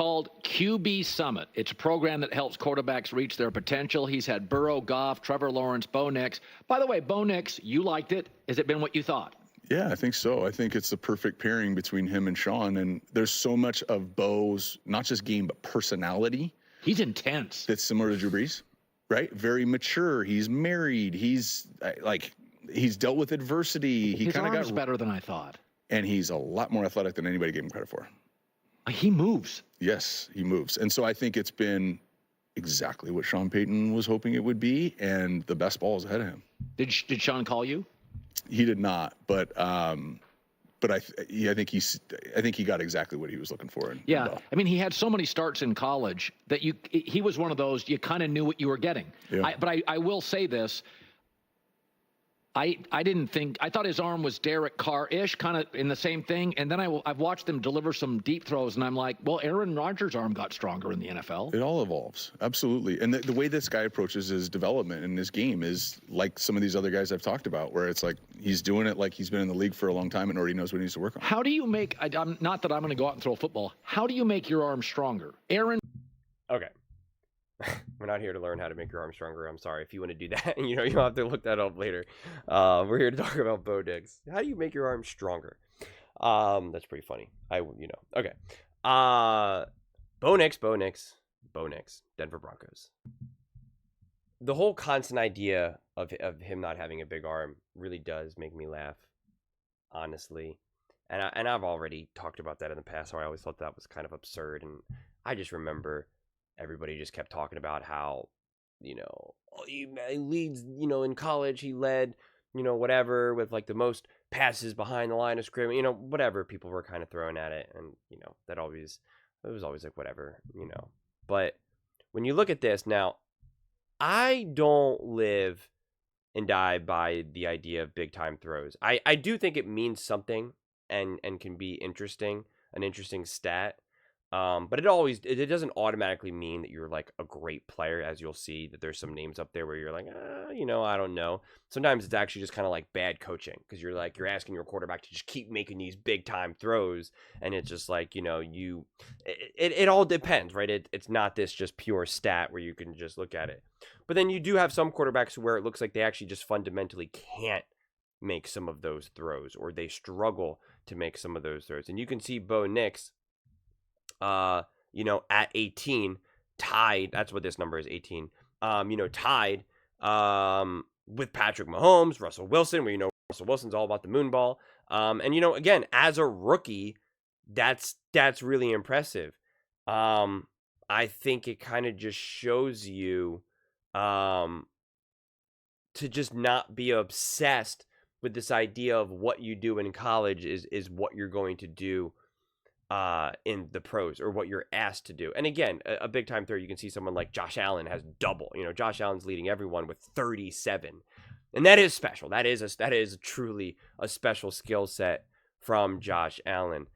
called QB Summit. It's a program that helps quarterbacks reach their potential. He's had Burrow, Goff, Trevor Lawrence, Bo Nix. By the way, Bo Nix, you liked it. Has it been what you thought? Yeah, I think so. I think it's the perfect pairing between him and Sean. And there's so much of Bo's, not just game, but personality. He's intense. That's similar to Drew Brees, right? Very mature. He's married. He's dealt with adversity. His arm's better than I thought. And he's a lot more athletic than anybody gave him credit for. He moves. Yes, he moves. And so I think it's been exactly what Sean Payton was hoping it would be, and the best ball is ahead of him. Did Sean call you? He did not, but I think he got exactly what he was looking for. Yeah, I mean, he had so many starts in college that he was one of those you kind of knew what you were getting. Yeah. But I will say this. I thought his arm was Derek Carr-ish, kind of in the same thing. And then I've watched them deliver some deep throws, and I'm like, well, Aaron Rodgers' arm got stronger in the NFL. It all evolves. Absolutely. And the way this guy approaches his development in his game is like some of these other guys I've talked about, where it's like he's doing it like he's been in the league for a long time and already knows what he needs to work on. How do you make, not that I'm going to go out and throw a football, how do you make your arm stronger? Aaron? Okay. We're not here to learn how to make your arm stronger. I'm sorry. If you want to do that, you'll have to look that up later. We're here to talk about Bo Nix. How do you make your arm stronger? That's pretty funny. Okay. Bo Nix, Denver Broncos. The whole constant idea of him not having a big arm really does make me laugh, honestly. And I've already talked about that in the past, how I always thought that was kind of absurd. And I just remember everybody just kept talking about how, he leads, in college, he led, whatever, with like the most passes behind the line of scrimmage, whatever people were kind of throwing at it. And, it was always like, whatever, But when you look at this now, I don't live and die by the idea of big time throws. I do think it means something and can be interesting, an interesting stat. But it doesn't automatically mean that you're like a great player, as you'll see that there's some names up there where you're like, I don't know. Sometimes it's actually just kind of like bad coaching, because you're asking your quarterback to just keep making these big time throws, and it's just like, it all depends, right? It's not this just pure stat where you can just look at it. But then you do have some quarterbacks where it looks like they actually just fundamentally can't make some of those throws, or they struggle to make some of those throws. And you can see Bo Nix, at 18, tied. That's what this number is, 18. Tied with Patrick Mahomes, Russell Wilson, where Russell Wilson's all about the moon ball. And again, as a rookie, that's really impressive. I think it kind of just shows you to just not be obsessed with this idea of what you do in college is what you're going to do in the pros, or what you're asked to do. And again, a big time throw, you can see someone like Josh Allen has double. Josh Allen's leading everyone with 37, and that is special. That is truly a special skill set from Josh Allen.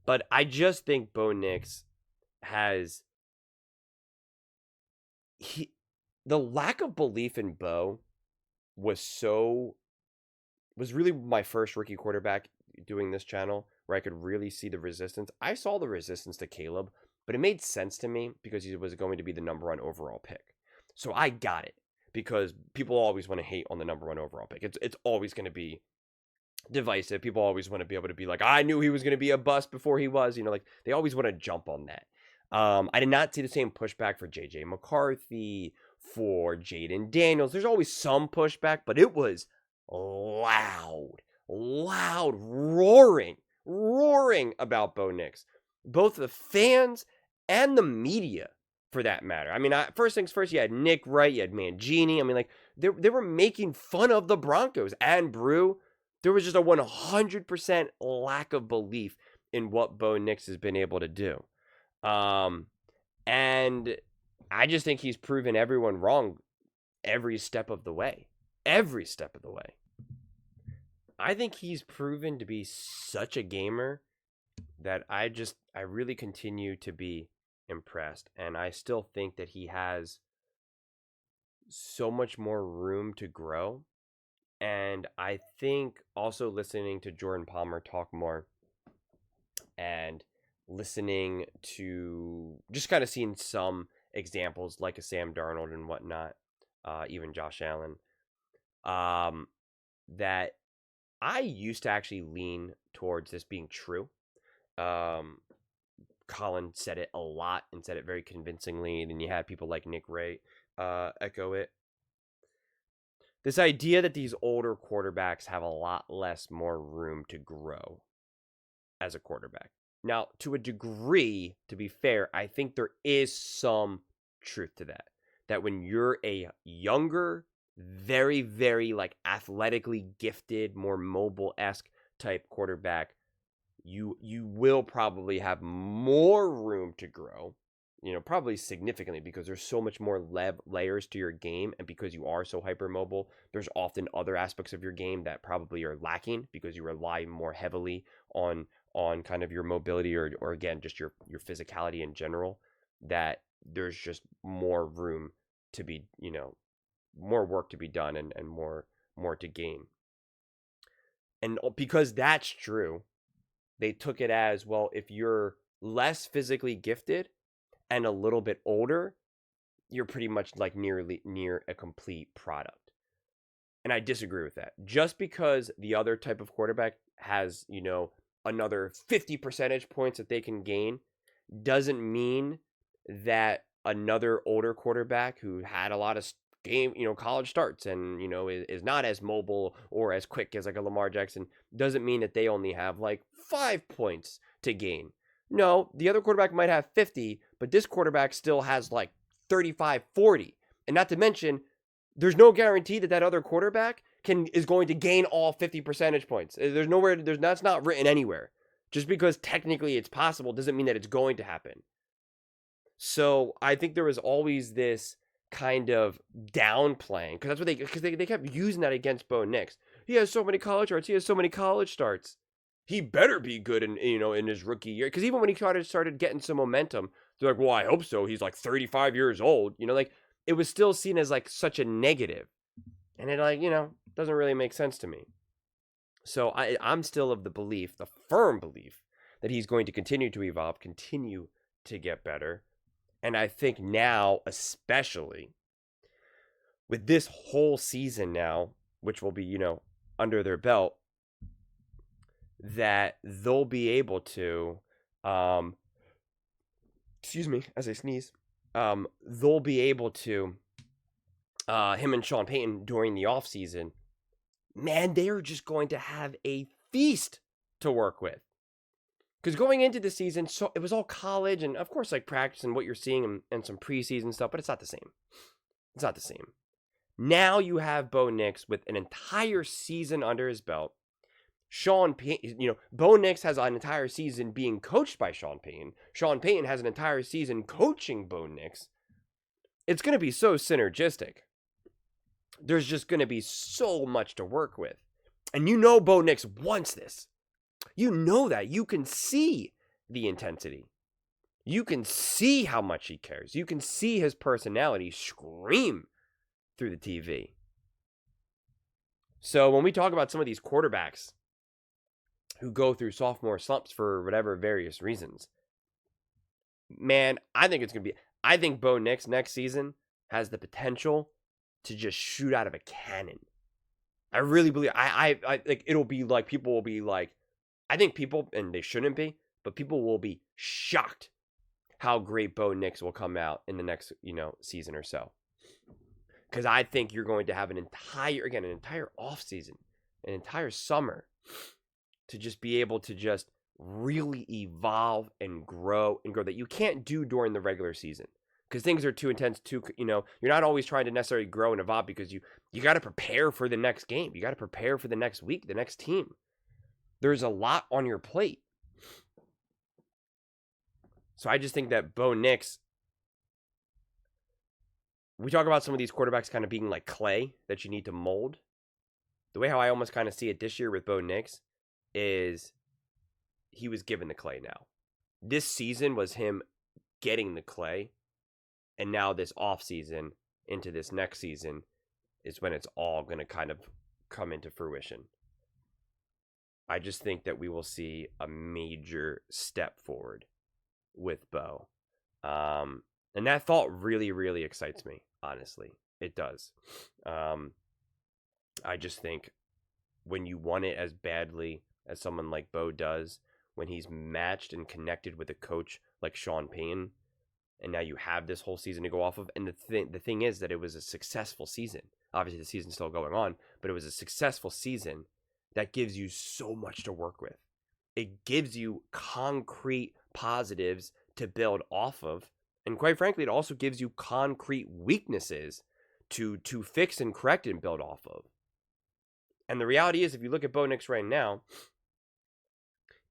But I just think Bo Nix has the lack of belief in Bo was really my first rookie quarterback doing this channel, where I could really see the resistance. I saw the resistance to Caleb, but it made sense to me because he was going to be the number 1 overall pick. So I got it, because people always want to hate on the number 1 overall pick. It's always going to be divisive. People always want to be able to be like, I knew he was going to be a bust before he was, they always want to jump on that. I did not see the same pushback for JJ McCarthy, for Jaden Daniels. There's always some pushback, but it was loud, roaring about Bo Nix, both the fans and the media, for that matter. I mean, first things first, you had Nick Wright, you had Mangini. I mean, like, they were making fun of the Broncos and Brew. There was just a 100% lack of belief in what Bo Nix has been able to do. And I just think he's proven everyone wrong every step of the way. I think he's proven to be such a gamer that I really continue to be impressed. And I still think that he has so much more room to grow. And I think also listening to Jordan Palmer talk more, and listening to just kind of seeing some examples like a Sam Darnold and whatnot, even Josh Allen, that I used to actually lean towards this being true. Colin said it a lot and said it very convincingly. And then you had people like Nick Ray echo it. This idea that these older quarterbacks have a lot more room to grow as a quarterback. Now, to a degree, to be fair, I think there is some truth to that. That when you're a younger, very, very like athletically gifted, more mobile-esque type quarterback, you will probably have more room to grow, probably significantly, because there's so much more layers to your game, and because you are so hypermobile, there's often other aspects of your game that probably are lacking because you rely more heavily on kind of your mobility or again just your physicality in general, that there's just more room to be, more work to be done and more to gain. And because that's true, they took it as, well, if you're less physically gifted and a little bit older, you're pretty much like near a complete product. And I disagree with that. Just because the other type of quarterback has, another 50 percentage points that they can gain doesn't mean that another older quarterback who had a lot of college starts and, is not as mobile or as quick as like a Lamar Jackson, doesn't mean that they only have like 5 points to gain. No, the other quarterback might have 50, but this quarterback still has like 35, 40. And not to mention, there's no guarantee that other quarterback is going to gain all 50 percentage points. There's nowhere, that's not written anywhere. Just because technically it's possible doesn't mean that it's going to happen. So I think there was always this kind of downplaying, because they kept using that against Bo Nix. He has so many college starts. He has so many college starts. He better be good in his rookie year. Because even when he started getting some momentum, they're like, well, I hope so. He's like 35 years old. Like it was still seen as like such a negative. And it like, doesn't really make sense to me. So I'm still of the firm belief, that he's going to continue to evolve, continue to get better. And I think now, especially with this whole season now, which will be, under their belt, that they'll be able to, excuse me, as I sneeze, they'll be able to, him and Sean Payton during the offseason, man, they are just going to have a feast to work with. Because going into the season, so it was all college and, of course, like practice and what you're seeing and some preseason stuff, but it's not the same. It's not the same. Now you have Bo Nix with an entire season under his belt. Sean Payton, Bo Nix has an entire season being coached by Sean Payton. Sean Payton has an entire season coaching Bo Nix. It's going to be so synergistic. There's just going to be so much to work with. And Bo Nix wants this. You know that. You can see the intensity. You can see how much he cares. You can see his personality scream through the TV. So when we talk about some of these quarterbacks who go through sophomore slumps for whatever various reasons, man, I think Bo Nix next season has the potential to just shoot out of a cannon. I really believe, I like, it'll be like, people will be like, I think people, and they shouldn't be, but people will be shocked how great Bo Nix will come out in the next, season or so. Because I think you're going to have an entire offseason, an entire summer to just be able to just really evolve and grow that you can't do during the regular season. Because things are too intense, you're not always trying to necessarily grow and evolve, because you got to prepare for the next game. You got to prepare for the next week, the next team. There's a lot on your plate. So I just think that Bo Nix, we talk about some of these quarterbacks kind of being like clay that you need to mold. The way how I almost kind of see it this year with Bo Nix is he was given the clay now. This season was him getting the clay. And now this offseason into this next season is when it's all going to kind of come into fruition. I just think that we will see a major step forward with Bo. And that thought really, really excites me, honestly. It does. I just think when you want it as badly as someone like Bo does, when he's matched and connected with a coach like Sean Payton, and now you have this whole season to go off of. And the thing is that it was a successful season. Obviously, the season's still going on, but it was a successful season that gives you so much to work with. It gives you concrete positives to build off of. And quite frankly, it also gives you concrete weaknesses to fix and correct and build off of. And the reality is, if you look at Bo Nix right now,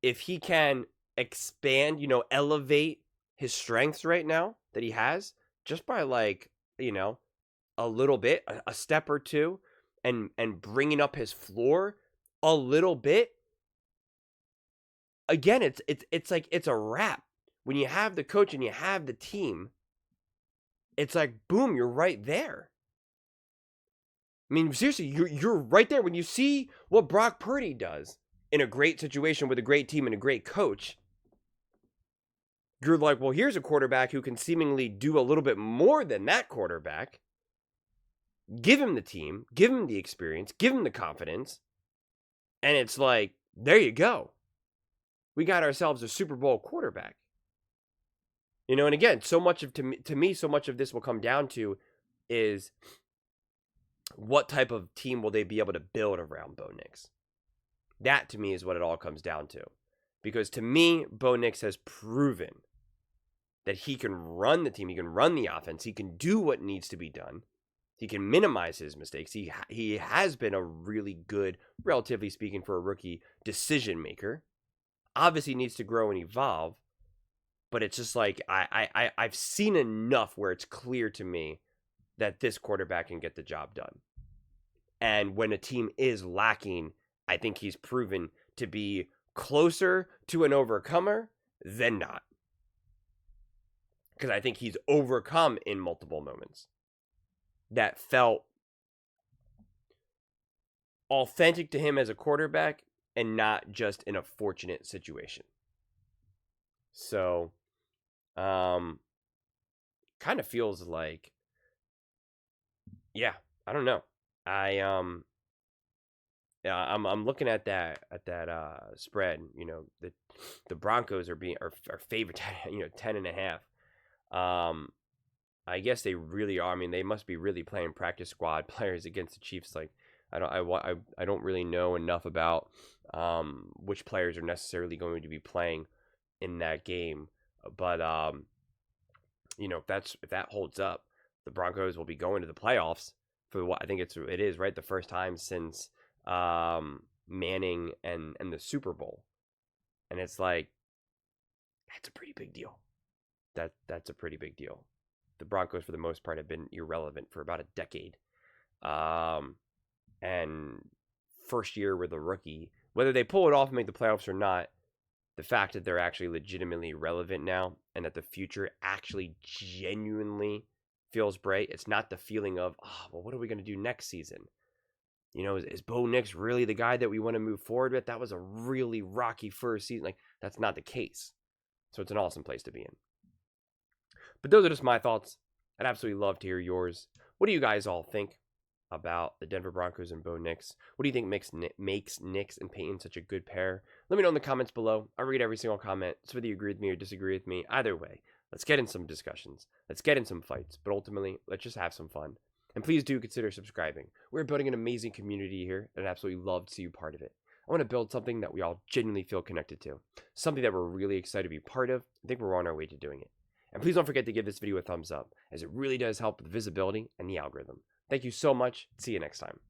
if he can expand, elevate his strengths right now that he has, just by a little bit, a step or two, and bringing up his floor a little bit, again, it's like it's a wrap. When you have the coach and you have the team, it's like, boom, you're right there. I mean, seriously, you're right there. When you see what Brock Purdy does in a great situation with a great team and a great coach, you're like, well, here's a quarterback who can seemingly do a little bit more than that quarterback. Give him the team, give him the experience, give him the confidence. And it's like, there you go. We got ourselves a Super Bowl quarterback. And again, so much of, to me, so much of this will come down to is what type of team will they be able to build around Bo Nix? That, to me, is what it all comes down to. Because to me, Bo Nix has proven that he can run the team, he can run the offense, he can do what needs to be done, he can minimize his mistakes. He has been a really good, relatively speaking, for a rookie, decision maker. Obviously needs to grow and evolve, but it's just like I've seen enough where it's clear to me that this quarterback can get the job done. And when a team is lacking, I think he's proven to be closer to an overcomer than not. Because I think he's overcome in multiple moments that felt authentic to him as a quarterback and not just in a fortunate situation. So, kind of feels like, yeah, I don't know. I'm looking at that spread. The Broncos are favored 10.5. I guess they really are. I mean, they must be really playing practice squad players against the Chiefs. Like, I don't really know enough about which players are necessarily going to be playing in that game. But if that holds up, the Broncos will be going to the playoffs for what I think it is right, the first time since Manning and the Super Bowl. And it's like, that's a pretty big deal. That's a pretty big deal. The Broncos, for the most part, have been irrelevant for about a decade. And first year with a rookie, whether they pull it off and make the playoffs or not, the fact that they're actually legitimately relevant now and that the future actually genuinely feels bright. It's not the feeling of, what are we going to do next season? Is Bo Nix really the guy that we want to move forward with? That was a really rocky first season. Like, that's not the case. So it's an awesome place to be in. But those are just my thoughts. I'd absolutely love to hear yours. What do you guys all think about the Denver Broncos and Bo Nix? What do you think makes Nix and Payton such a good pair? Let me know in the comments below. I read every single comment. So whether you agree with me or disagree with me, either way, let's get in some discussions. Let's get in some fights. But ultimately, let's just have some fun. And please do consider subscribing. We're building an amazing community here, and I'd absolutely love to see you part of it. I want to build something that we all genuinely feel connected to. Something that we're really excited to be part of. I think we're on our way to doing it. And please don't forget to give this video a thumbs up, as it really does help with visibility and the algorithm. Thank you so much. See you next time.